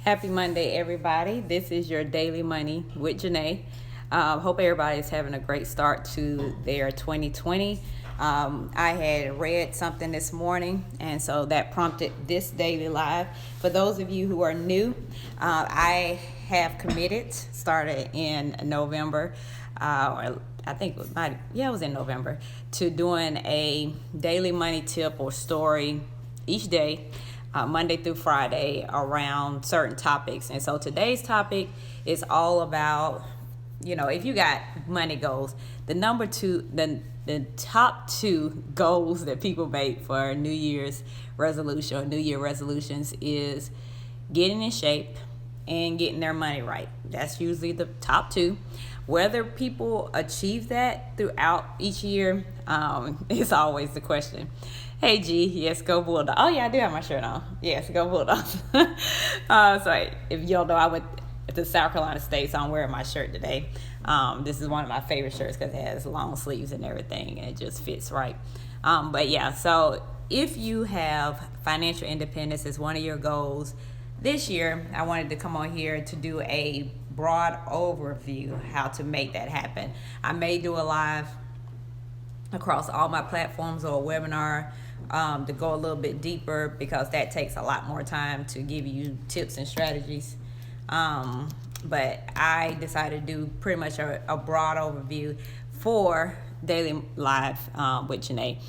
Happy Monday, everybody. This is your Daily Money with Janae. Hope everybody is having a great start to their 2020. I had read something this morning, and so that prompted this daily live. For those of you who are new, I have committed, started in November, or I think it was in November, to doing a daily money tip or story each day, Monday through Friday, around certain topics. And so today's topic is all about, if you got money goals, the top two goals that people make for New Year's resolution or New Year resolutions is getting in shape and getting their money right. That's usually the top two. Whether people achieve that throughout each year is always the question. Hey G, yes, go Bulldogs. Oh yeah, I do have my shirt on. Yes, go Bulldogs. So if y'all know, I went to South Carolina State, so I'm wearing my shirt today. This is one of my favorite shirts because it has long sleeves and everything, and it just fits right. But yeah, so if you have financial independence as one of your goals this year, I wanted to come on here to do a broad overview how to make that happen. I may do a live across all my platforms or a webinar to go a little bit deeper, because that takes a lot more time to give you tips and strategies. But I decided to do pretty much a broad overview for Daily Live with Janae.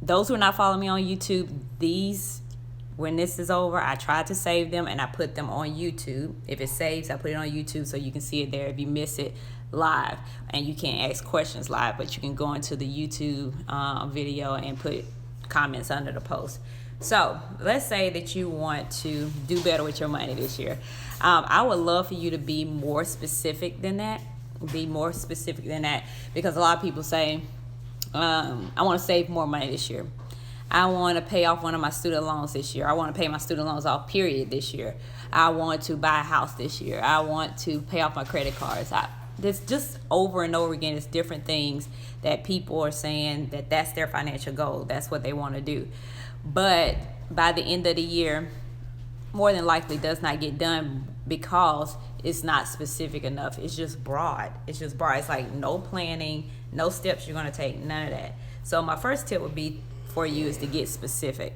Those who are not following me on YouTube, when this is over, I tried to save them and I put them on YouTube. If it saves, I put it on YouTube so you can see it there if you miss it live. And you can't ask questions live, but you can go into the YouTube video and put comments under the post. So let's say that you want to do better with your money this year. I would love for you to be more specific than that. Because a lot of people say, I want to save more money this year. I want to pay off one of my student loans this year. I want to pay my student loans off, period, this year. I want to buy a house this year. I want to pay off my credit cards. There's just over and over again, it's different things that people are saying that's their financial goal. That's what they want to do. But by the end of the year, more than likely does not get done because it's not specific enough. It's just broad. It's like no planning, no steps you're going to take, none of that. So my first tip would be for you is to get specific.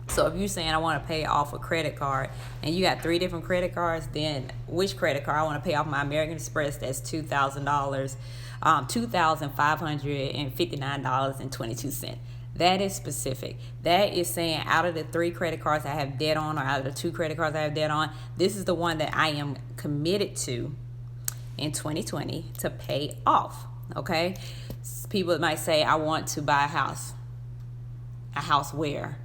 So if you're saying I want to pay off a credit card and you got 3 different credit cards, then which credit card? I want to pay off my American Express, that's $2,000, $2,559.22. That is specific. That is saying out of the 3 credit cards I have debt on, or out of the 2 credit cards I have debt on, this is the one that I am committed to in 2020 to pay off. Okay? People might say, I want to buy a house. A house where?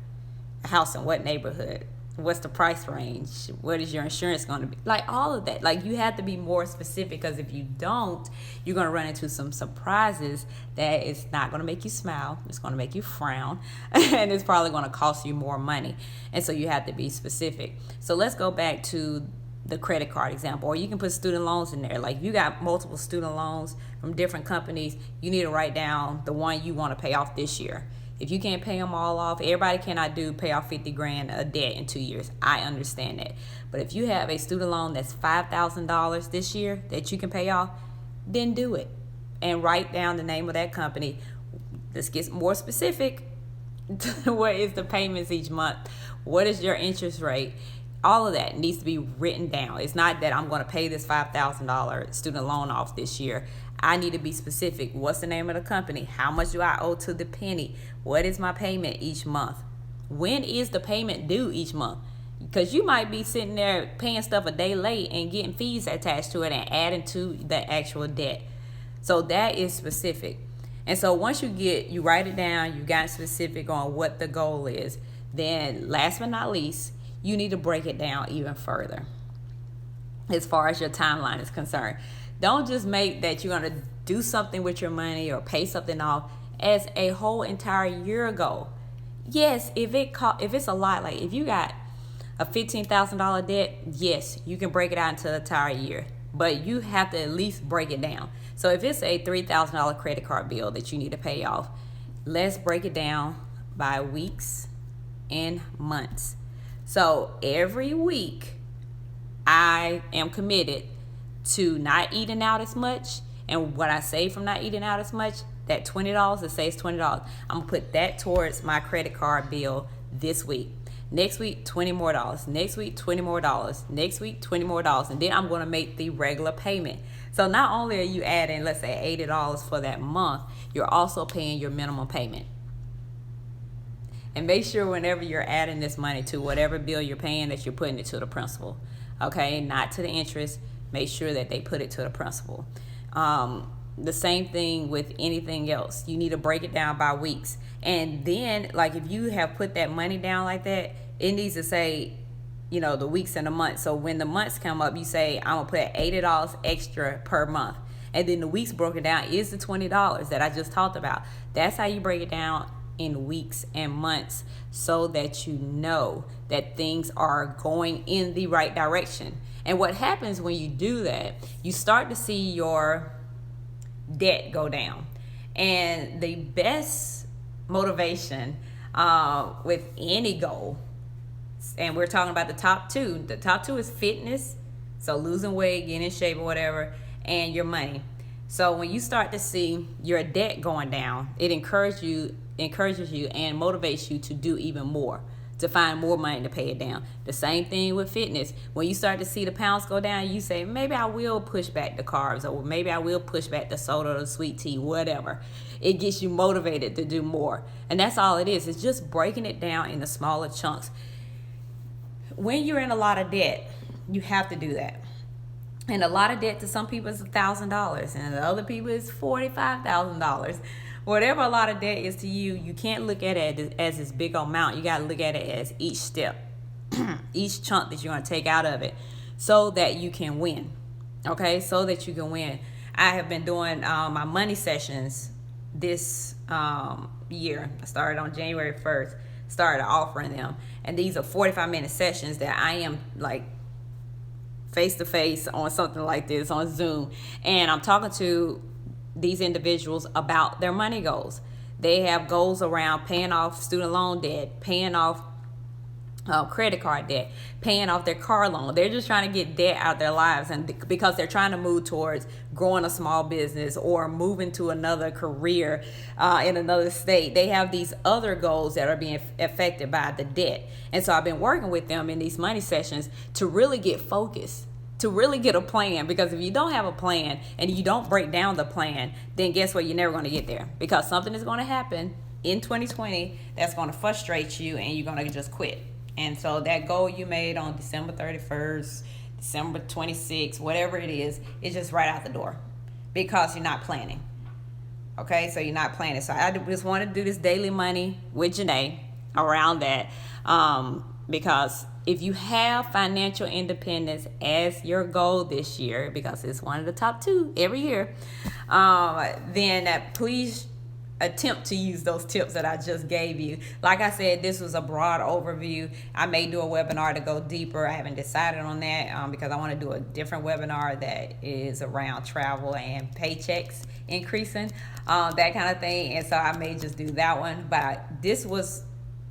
A house in what neighborhood? What's the price range? What is your insurance going to be? Like all of that. Like you have to be more specific, because if you don't, you're going to run into some surprises that is not going to make you smile. It's going to make you frown, and it's probably going to cost you more money. And so you have to be specific. So let's go back to the credit card example, or you can put student loans in there. Like if you got multiple student loans from different companies, you need to write down the one you want to pay off this year. If you can't pay them all off, everybody cannot pay off $50,000 of debt in 2 years. I understand that. But if you have a student loan that's $5,000 this year that you can pay off, then do it. And write down the name of that company. Let's get more specific. What is the payments each month? What is your interest rate? All of that needs to be written down. It's not that I'm going to pay this $5,000 student loan off this year. I need to be specific. What's the name of the company? How much do I owe to the penny? What is my payment each month? When is the payment due each month? Because you might be sitting there paying stuff a day late and getting fees attached to it and adding to the actual debt. So that is specific. And so once you write it down, you got specific on what the goal is, then last but not least, you need to break it down even further as far as your timeline is concerned. Don't just make that you're going to do something with your money or pay something off as a whole entire year ago. Yes, if it's a lot, like if you got a $15,000 debt, yes, you can break it out into an entire year, but you have to at least break it down. So if it's a $3,000 credit card bill that you need to pay off, let's break it down by weeks and months. So every week, I am committed to not eating out as much. And what I save from not eating out as much, that $20, it saves $20. I'm going to put that towards my credit card bill this week. Next week, $20 more. Next week, $20 more. Next week, $20 more. And then I'm going to make the regular payment. So not only are you adding, let's say, $80 for that month, you're also paying your minimum payment. And make sure whenever you're adding this money to whatever bill you're paying that you're putting it to the principal. Okay, not to the interest. Make sure that they put it to the principal. The same thing with anything else. You need to break it down by weeks. And then, like, if you have put that money down like that, it needs to say, you know, the weeks and the months. So when the months come up, you say, I'm going to put $80 extra per month. And then the weeks broken down is the $20 that I just talked about. That's how you break it down in weeks and months, so that you know that things are going in the right direction. And what happens when you do that, you start to see your debt go down. And the best motivation with any goal, and we're talking about the top two is fitness, so losing weight, getting in shape or whatever, and your money. So when you start to see your debt going down, it encourages you and motivates you to do even more, to find more money to pay it down. The same thing with fitness. When you start to see the pounds go down, you say, maybe I will push back the carbs, or maybe I will push back the soda or the sweet tea, whatever. It gets you motivated to do more. And that's all it is. It's just breaking it down into smaller chunks. When you're in a lot of debt, you have to do that. And a lot of debt to some people is $1,000, and to other people is $45,000. Whatever a lot of debt is to you, you can't look at it as this big amount. You got to look at it as each step, each chunk that you're going to take out of it, so that you can win. Okay, so that you can win. I have been doing my money sessions this year. I started on January 1st, started offering them. And these are 45-minute sessions that I am like face-to-face on something like this on Zoom. And I'm talking to these individuals about their money goals. They have goals around paying off student loan debt, paying off credit card debt, paying off their car loan. They're just trying to get debt out of their lives, and because they're trying to move towards growing a small business or moving to another career in another state. They have these other goals that are being affected by the debt. And so I've been working with them in these money sessions to really get focused, to really get a plan. Because if you don't have a plan and you don't break down the plan, then guess what? You're never going to get there, because something is going to happen in 2020 that's going to frustrate you, and you're going to just quit. And so that goal you made on December 31st, December 26th, whatever it is just right out the door, because you're not planning. Okay, so you're not planning. So I just want to do this daily money with Janae around that, because if you have financial independence as your goal this year, because it's one of the top 2 every year, then please attempt to use those tips that I just gave you. Like I said, this was a broad overview. I may do a webinar to go deeper. I haven't decided on that because I want to do a different webinar that is around travel and paychecks increasing, that kind of thing. And so I may just do that one. But this was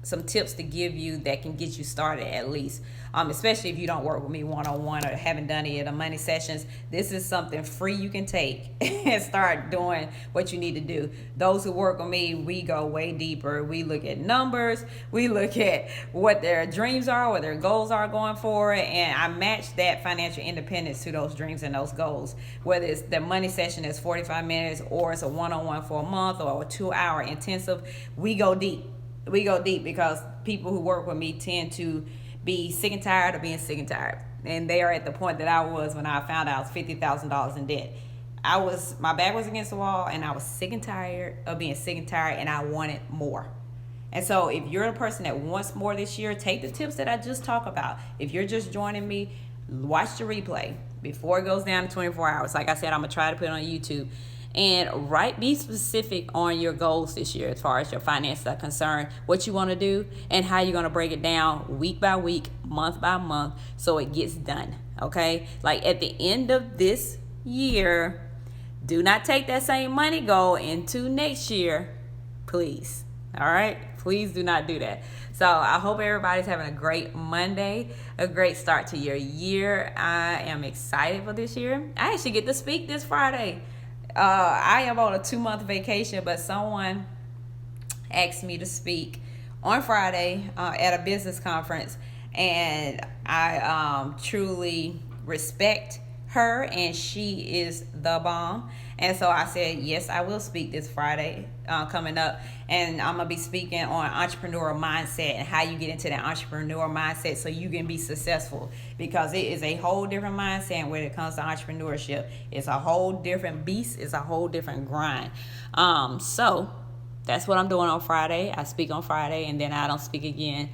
some tips to give you that can get you started, at least, especially if you don't work with me one-on-one or haven't done any of the money sessions. This is something free you can take and start doing what you need to do. Those who work with me, we go way deeper. We look at numbers, we look at what their dreams are, what their goals are going forward, and I match that financial independence to those dreams and those goals. Whether it's the money session is 45 minutes or it's a one-on-one for a month or a 2-hour intensive, we go deep. We go deep, because people who work with me tend to be sick and tired of being sick and tired. And they are at the point that I was when I found out I was $50,000 in debt. My back was against the wall, and I was sick and tired of being sick and tired, and I wanted more. And so if you're a person that wants more this year, take the tips that I just talked about. If you're just joining me, watch the replay before it goes down to 24 hours. Like I said, I'm going to try to put it on YouTube. And be specific on your goals this year as far as your finances are concerned, what you want to do, and how you're going to break it down week by week, month by month, so it gets done. Okay? Like at the end of this year, do not take that same money goal into next year, please. All right? Please do not do that. So I hope everybody's having a great Monday, a great start to your year. I am excited for this year. I actually get to speak this Friday. I am on a 2-month vacation, but someone asked me to speak on Friday at a business conference, and I truly respect her, and she is the bomb. And so I said, yes, I will speak this Friday coming up, and I'm gonna be speaking on entrepreneurial mindset and how you get into that entrepreneurial mindset so you can be successful, because it is a whole different mindset when it comes to entrepreneurship. It's a whole different beast. It's a whole different grind. So that's what I'm doing on Friday. I speak on Friday, and then I don't speak again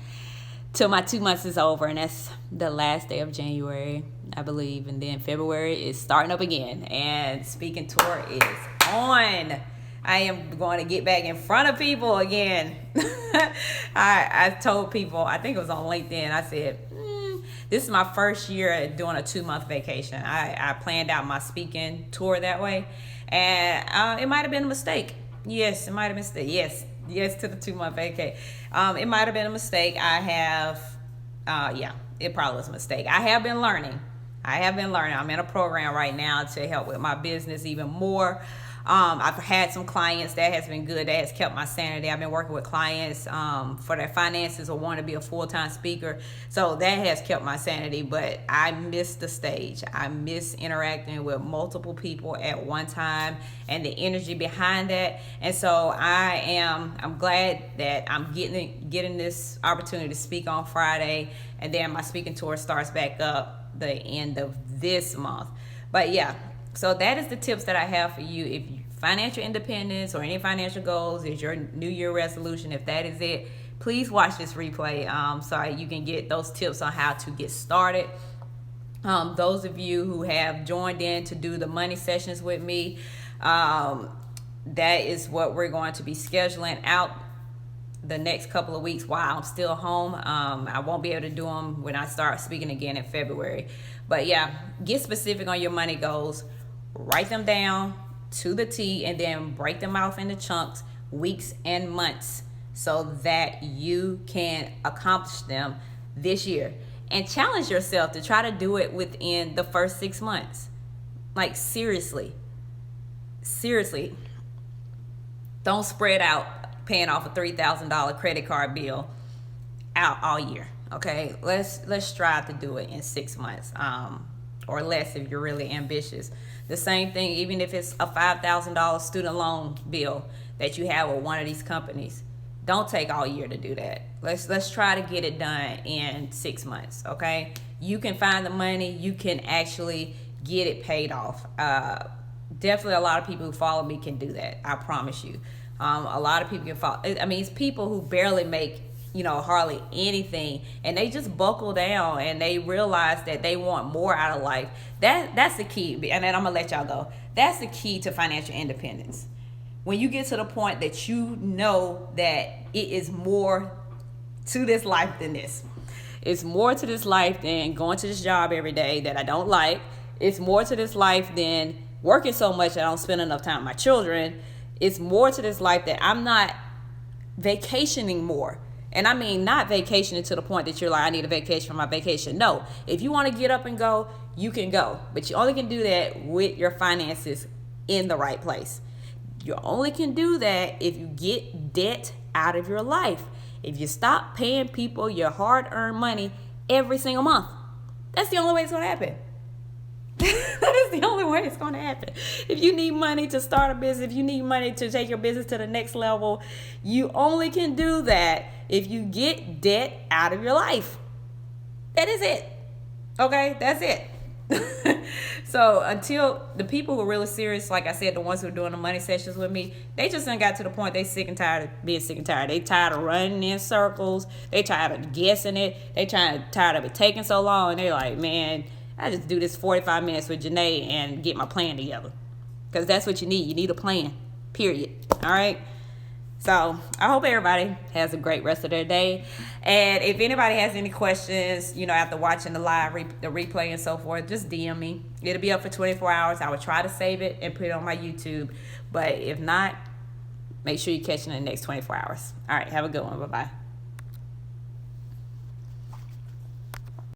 till my 2 months is over, and that's the last day of January, I believe. And then February is starting up again, and speaking tour is on. I am going to get back in front of people again. I told people, I think it was on LinkedIn, I said, this is my first year doing a 2-month vacation. I planned out my speaking tour that way, and it might have been a mistake. Yes, it might have been a mistake. Yes to the 2-month vacay. It might have been a mistake. It probably was a mistake. I have been learning. I'm in a program right now to help with my business even more. I've had some clients that has been good. That has kept my sanity. I've been working with clients for their finances or want to be a full-time speaker. So that has kept my sanity, but I miss the stage. I miss interacting with multiple people at one time and the energy behind that. And so I'm glad that I'm getting this opportunity to speak on Friday, and then my speaking tour starts back up the end of this month. But yeah, so that is the tips that I have for you. If financial independence or any financial goals is your New Year resolution, if that is it, please watch this replay so you can get those tips on how to get started. Those of you who have joined in to do the money sessions with me, that is what we're going to be scheduling out the next couple of weeks while I'm still home. I won't be able to do them when I start speaking again in February. But yeah, get specific on your money goals. Write them down to the T, and then break them off into chunks, weeks and months, so that you can accomplish them this year. And challenge yourself to try to do it within the first 6 months. Like, seriously. Don't spread out paying off a $3,000 credit card bill out all year. Okay, let's strive to do it in 6 months or less if you're really ambitious. The same thing, even if it's a $5,000 student loan bill that you have with one of these companies. Don't take all year to do that. Let's try to get it done in 6 months. Okay, you can find the money. You can actually get it paid off. Definitely, a lot of people who follow me can do that. I promise you. A lot of people can follow. I mean, it's people who barely make hardly anything, and they just buckle down and they realize that they want more out of life. That's the key. And then I'm gonna let y'all go. That's the key to financial independence. When you get to the point that you know that it is more to this life than this. It's more to this life than going to this job every day that I don't like. It's more to this life than working so much that I don't spend enough time with my children. It's more to this life that I'm not vacationing more. And I mean, not vacationing to the point that you're like, I need a vacation from my vacation. No, if you want to get up and go, you can go. But you only can do that with your finances in the right place. You only can do that if you get debt out of your life. If you stop paying people your hard-earned money every single month. That's the only way it's going to happen. That is the only way it's going to happen. If you need money to start a business, if you need money to take your business to the next level, you only can do that if you get debt out of your life. That is it. Okay, that's it. So until the people who are really serious, like I said, the ones who are doing the money sessions with me, they just done got to the point they sick and tired of being sick and tired. They tired of running in circles. They tired of guessing it. They tired of it taking so long. And they're like, man, I just do this 45 minutes with Janae and get my plan together. Because that's what you need. You need a plan, period. All right? So I hope everybody has a great rest of their day. And if anybody has any questions, after watching the live, the replay and so forth, just DM me. It'll be up for 24 hours. I will try to save it and put it on my YouTube. But if not, Make sure you catch it in the next 24 hours. All right, have a good one. Bye-bye.